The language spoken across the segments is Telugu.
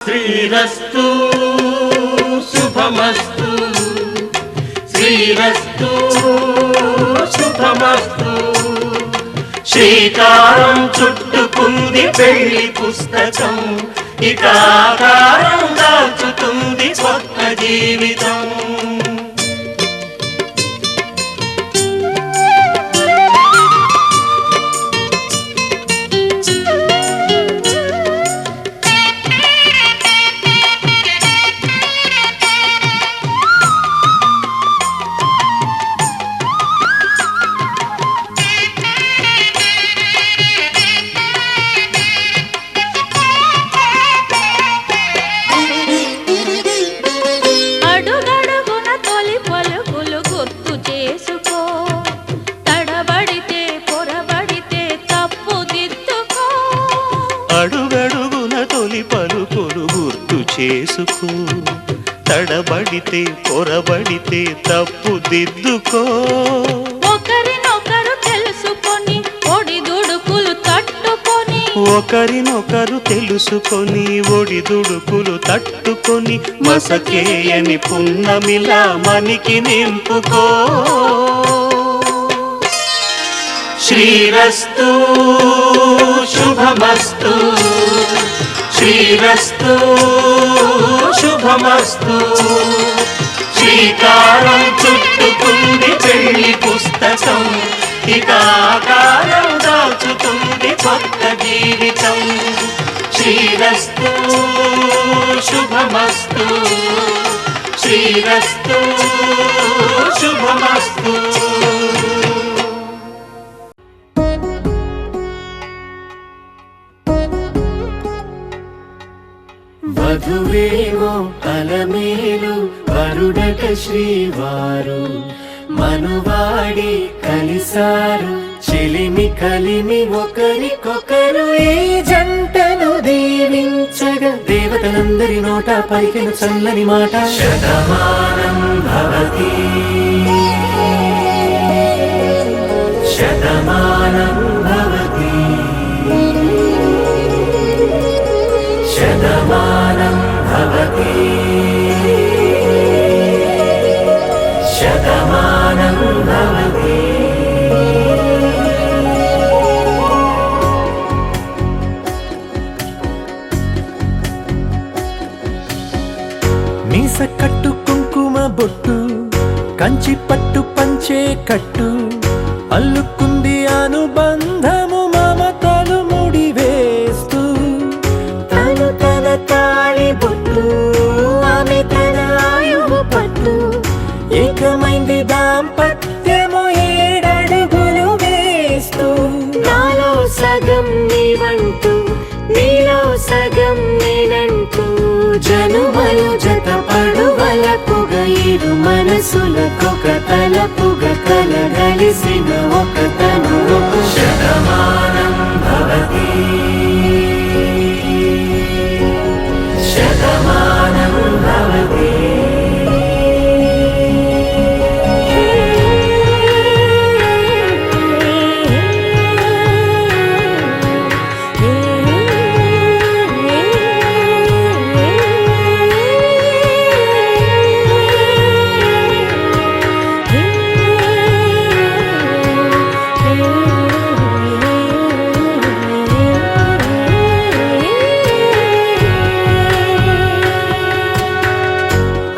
శ్రీరస్తు శుభమస్తు శ్రీరస్తు శుభమస్తు. శ్రీకారం చుట్టుకుంది పెళ్లి పుస్తకం, ఇక ఆకారం దాచుతుంది కొత్త జీవితం. అడుగడుగున తొలి పలుకులు గుర్తు చేసుకో, తడబడితే పొరబడితే తప్పు దిద్దుకో. ఒకరినొకరు తెలుసుకొని ఒడిదుడుకులు తట్టుకొని, ఒకరినొకరు తెలుసుకొని ఒడిదుడుకులు తట్టుకొని, మసకేయని పున్నమిలా మనికి నింపుకో. శ్రీరస్తు శుభమస్తు శ్రీరస్తు శుభమస్తు. శ్రీకారం చుట్టుకుంది పెళ్లి పుస్తకం, ఇక ఆకారం దాచుతుంది కొత్త జీవితం. శ్రీరస్తు శుభమస్తు శ్రీరస్తు శుభమస్తు. వధువేమో అలమేలు వరుడట శ్రీవారు, మనువాడి కలిసారు చెలిమి కలిమి ఒకరికొకరు. ఈ జంటను దీవించగా దేవతలందరి నోట పలికిన చల్లని మాట శతమానం భవతి శతమానం భవతి శతమానం భవతి శతమానం భవతి. మీస కట్టు కుంకుమ బొట్టు కంచి పట్టు పంచే కట్టు, అల్లుకుంది అనుబంధము మమతలు ముడివేస్తూ. తను తన తాళి బొట్టు ఆమె తన ఆయువు పట్టు, ఏకమైంది దాంపత్యము ఏడడుగులు వేస్తూ. నాలో సగం నీవంటూ నీలో సగం నేనంటూ, జనుమలు జత పడువలపుగ ఇరు మనసులకొక తలపుగ కలగలిసిన ఒక తను. శతమానం భవతి శతమానం భవతి.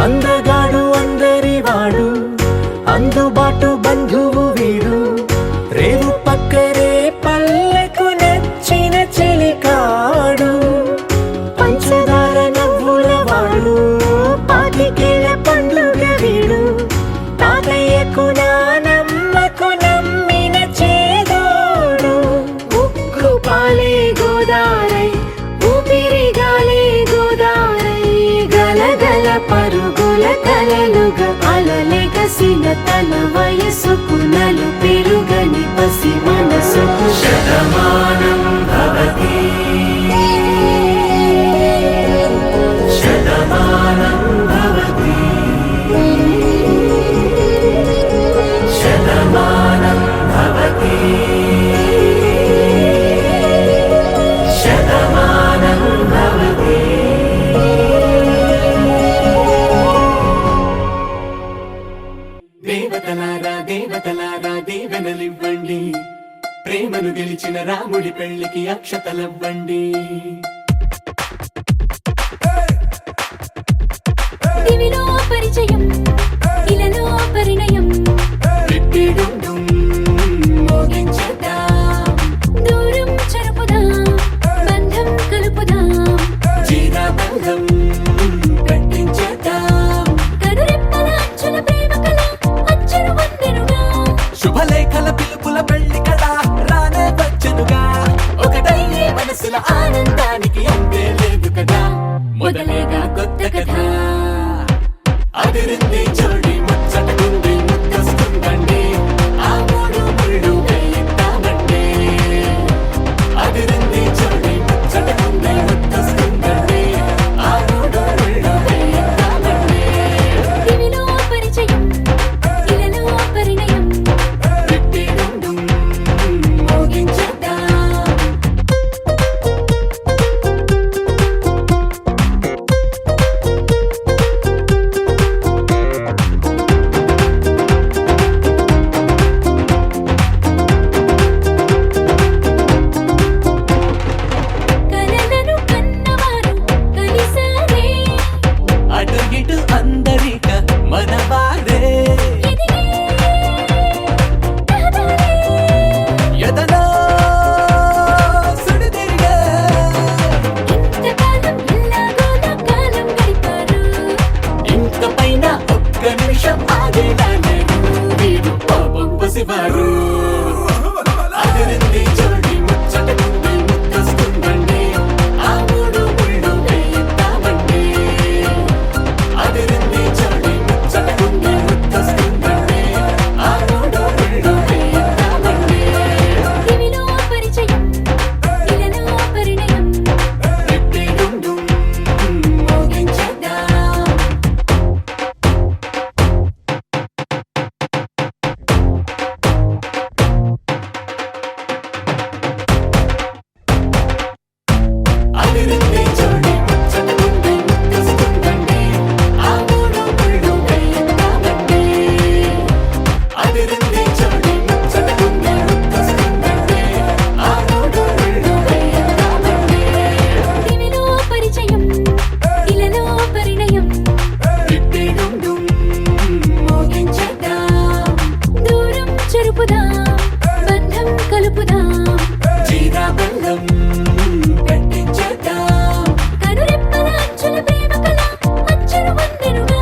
అందగాడు అందరి వాడు, అందుబాటు బంధువు వీడు, రేవు పక్కరే పల్లెకు నచ్చిన చెలికాడు. పంచదార నవ్వుల వాడు, పాతికేల పండుగ వీడు, తాతయ్యకు నానమ్మకు నమ్మిన చేదోడు. ఉక్కు పాలే గోదారై ఊపిరిగాలే గోదారై, గలగల పరుగుల కలలుగా అలలెగసిన తన వయసుకు నలు పెరుగని పసి మనసుకు. శతమానం భవతి శతమానం భవతి శతమానం భవతి శతమానం భవతి. దేవతలారా దీవెనలివ్వండి, ప్రేమను గెలిచిన రాముడి పెళ్లికి అక్షతలవ్వండి. దివిలో పరిచయం, ఇలలో పరిణయం, రిట్టిడుండుం మోగించేద్దాం, దూరం చెరుపుదాం, బంధం కలుపుదాం, జీరాబంధం కట్టించేద్దాం. కనురెప్పల అచ్చుల ప్రేమ కళ అచ్చును వందెనుగా, శుభలేఖల పిలుపుల పెళ్లి కళ రానే వచ్చనుగా. ఒకటయ్యే మనసుల ఆనందానికి అంతే లేదు కదా, మొదలేగా కొత్త కథ. అదిరింది జోడి ముచ్చటకుంది ముద్దొస్తుందండి, ఆ మూడు ముళ్ళు వేయిద్దామండి. అదిరింది జోడి ముచ్చటకుంది ముద్దొస్తుందండి, ఆ మూడు ముళ్ళు వేయిద్దామండి. దివిలో పరిచయం, ఇలలో పరిణయం, రిట్టిడుండుం మోగించేద్దాం. కలలను కన్నవారు కలిసారే, అటు ఇటు అందరిక మనవారే. ఎదిగే రహదారే, ఎదలో సుడిదిరిగే, ఇంతకాలం ఎల్లాగోలా కాలం గడిపారు, ఇంక పైన ఒక్క నిమిషం ఆగేలా లేరు వీరు పాపం పసివారు. అదిరింది జోడి ముచ్చటకుంది ముద్దొస్తుందండి, ఆ మూడు ముళ్ళు వేయిద్దామండి. అదిరింది జోడి ముచ్చటకుంది ముద్దొస్తుందండి, ఆ మూడు ముళ్ళు వేయిద్దామండి. దివిలో పరిచయం, ఇలలో పరిణయం, రిట్టిడుండుం మోగించేద్దాం. అదిరింది జోడి ముచ్చటకుంది ముద్దొస్తుందండి, ఆ మూడు ముళ్ళు వేయిద్దామండి. అదిరింది జోడి ముచ్చటకుంది ముద్దొస్తుందండి, ఆ మూడు ముళ్ళు వేయిద్దామండి. దివిలో పరిచయం, ఇలలో పరిణయం, రిట్టిడుండుం మోగించేద్దాం. దూరం చెరుపుదాం, బంధం కలుపుదాం, జీరాబంధం కట్టించేద్దాం. కనురెప్పల అచ్చుల ప్రేమ కళ అచ్చును వందెనుగా,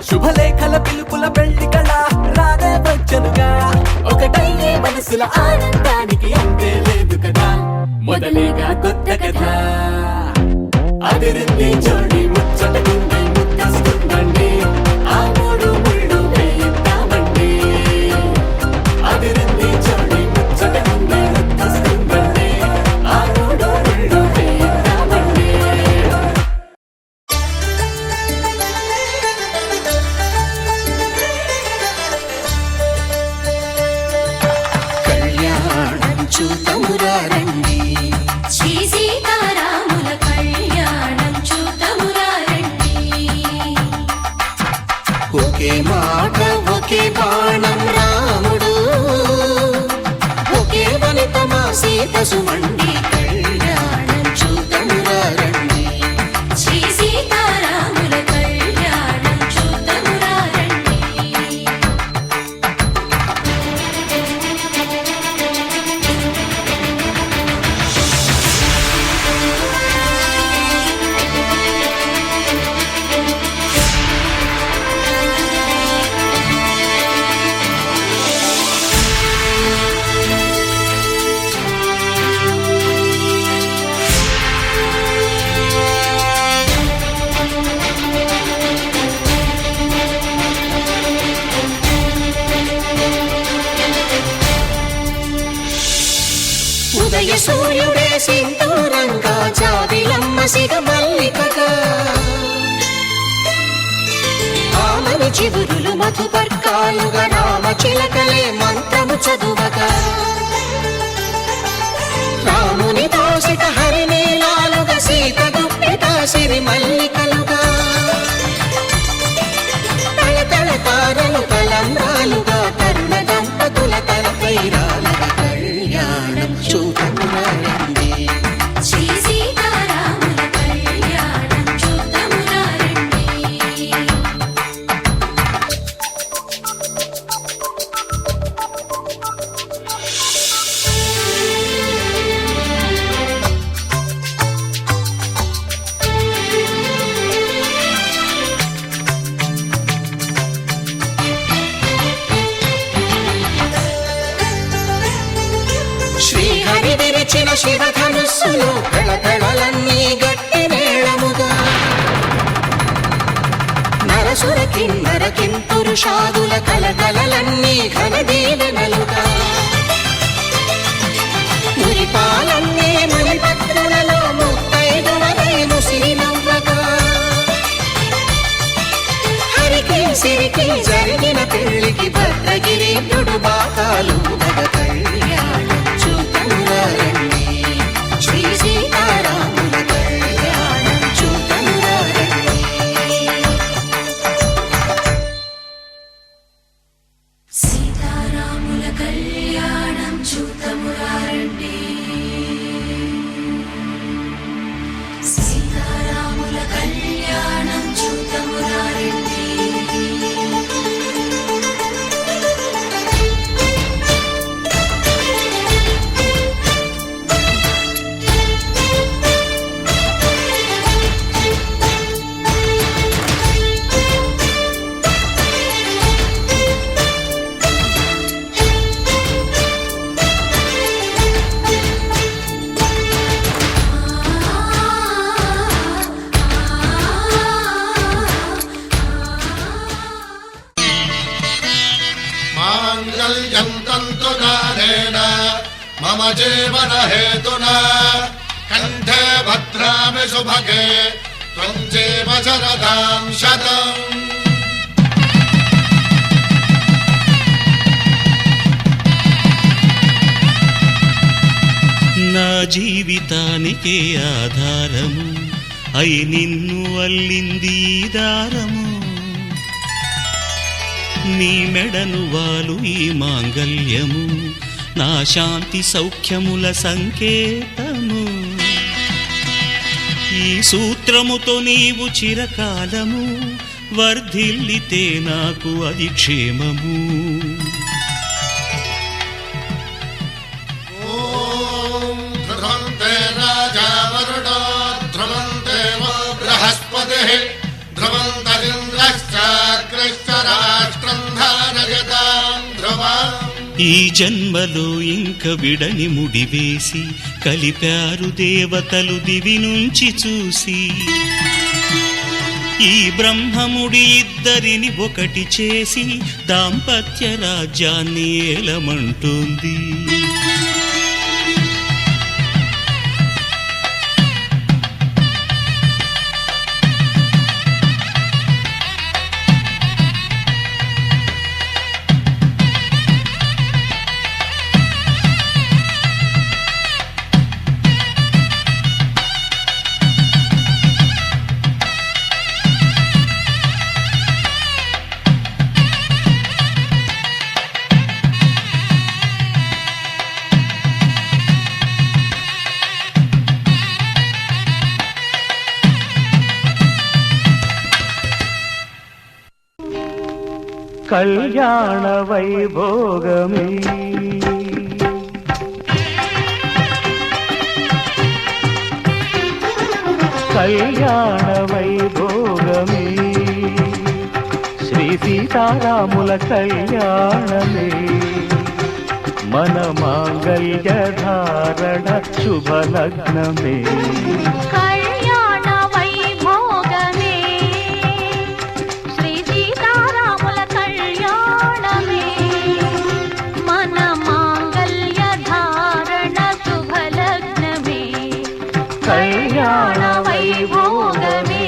శుభలేఖల పిలుపుల పెళ్లి కళ రానే వచ్చనుగా. ఒకటయ్యే మనసుల ఆనందానికి అంతే లేదు కదా, మొదలేగా కొత్త కథ. అదిరింది జోడి ముచ్చటకుంది ముద్దొస్తుందండి, ఆ మూడు ముళ్ళు వేయిద్దామండి. అదిరింది జోడి ముచ్చటకుంది ముద్దొస్తుందండి, ఆ మూడు ముళ్ళు వేయిద్దామండి. కళ్యాణం చూతమురా రండి, శ్రీ సీతారాముల కళ్యాణం చూతమురా రండి. ఒకే మాట ఒకే బాణం రాముడు, ఒకే వనిత మా సీత సుమండి, కళ్యాణం చూతమురా రండి. శ్రీ సీతారాముల కళ్యాణం చూతమురా రండి. ఉదయ సూర్యుడే సింధూరంగా, జాబిలమ్మ సిగ మల్లికగా, ఆమని చిగురులు మధుపర్కాలుగా, రామ చిలకలే మంత్రము చదువగా, రాముని దోసిట హరినీలాలుగా, సీత గుప్పిట సిరి మల్లికలుగా, తళతళ తారలు తలంబ్రాలుగా, తరుణ దంప శివధనుస్సులో కళకళలన్నీ గట్టి మేళముగా నరసుర కిన్నర కింపురుషాదుల కలకలలన్నీ ఘనదీవెనలుగా మురిపాలన్నీ మణిపత్రులలో ముత్తైదువలై ముసిరినవ్వగా హరికి సిరికి జరిగిన పెళ్లికి భద్రగిరీంద్రుడు బాకాలు మగ కళ్యాణం చూతమురారండి శ్రీ సీతారాముల కళ్యాణం చూతమురారండి సీతారాముల కళ్యాణం చూతమురారండి సీతారాముల కళ్యాణం చూతమురారండి माङ्गल्यं तन्तुकारेण मम जीवन हेतुना कण्ठे भद्रामि सुभगे त्वं जीव शरदां शतम् నా జీవితానికే ఆధారము అయి నిన్ను అల్లింది ఈ దారము నీ మెడను వాలు ఈ మాంగల్యము నా శాంతి సౌఖ్యముల సంకేతము ఈ సూత్రముతో నీవు చిరకాలము వర్ధిల్లితే నాకు అది క్షేమము ध्रुवन्ते राजा वरुणो ध्रुवन्ते वो बृहस्पतिः ध्रुवन्तरिन्द्रश्चाग्रश्च राष्ट्रं धारयतां ध्रुवम् ఈ జన్మలో ఇంక విడని ముడివేసి కలిపారు దేవతలు దివి నుంచి చూసి ఈ బ్రహ్మముడి ఇద్దరిని ఒకటి చేసి దాంపత్య రాజ్యాన్ని ఏలమంటుంది కళ్యాణ వైభోగమే కళ్యాణ వైభోగమే శ్రీ సీతారాముల కళ్యాణమే మన మాంగళ్య ధారణ శుభలగ్నమే కళ్యాణ వైభోగమే శ్రీ సీతారాముల కళ్యాణమే మన మాంగళ్య ధారణ శుభలగ్నమే కళ్యాణ వైభోగమే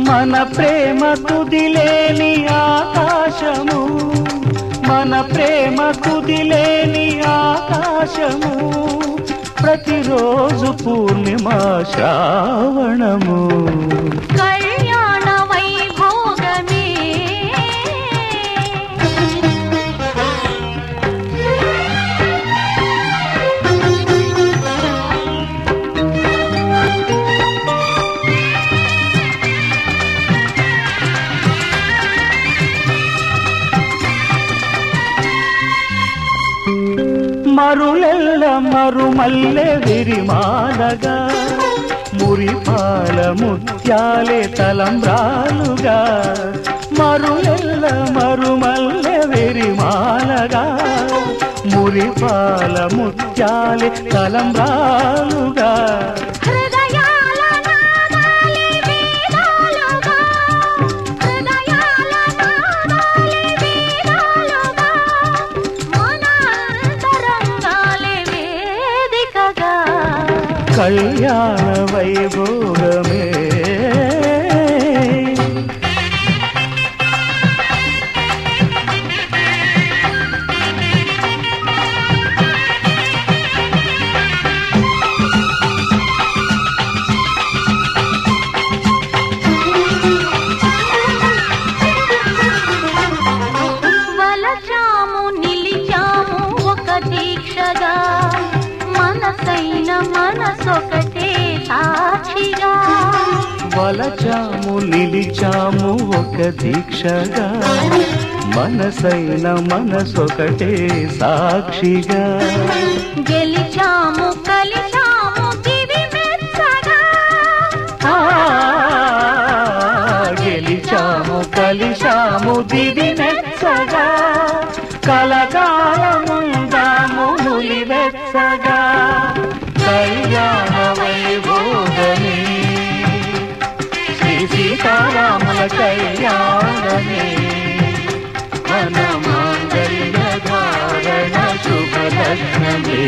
మన ప్రేమ తుదిలేని ఆకాశము మన ప్రేమ తుదిలేని ఆకాశము ప్రతి రోజు పూర్ణిమ శ్రావణము కళ్యాణ వైభోగమే మరులెల్ల మరుమల్లె విరిమాలగా మురిపాల ముత్యాలే తలంబ్రాలుగా మరులెల్ల మరుమల్లె విరిమాలగా మురిపాల ముత్యాలే తలంబ్రాలుగా హృదయాల నాదాలే వేదాలుగా హృదయాల నాదాలే వేదాలుగా మన అంతరంగాలే వేదికగా కళ్యాణ వైభోగమే వలచాము నిలిచాము ఒక దీక్షగా మనసైన మనసొకటే సాక్షిగా వలచాము నిలిచాము ఒక దీక్షగా మనసైన మనసొకటే సాక్షిగా గెలిచాము కలిచాము దివి మెచ్చగా ఆ, గెలిచాము కలిశాము దివి మెచ్చగా కలకాలముందాము నులి వెచ్చగా కళ్యాణ వైభోగమే శ్రీ సీతారాముల కళ్యాణమే మన మాంగళ్య ధారణ శుభలగ్నమే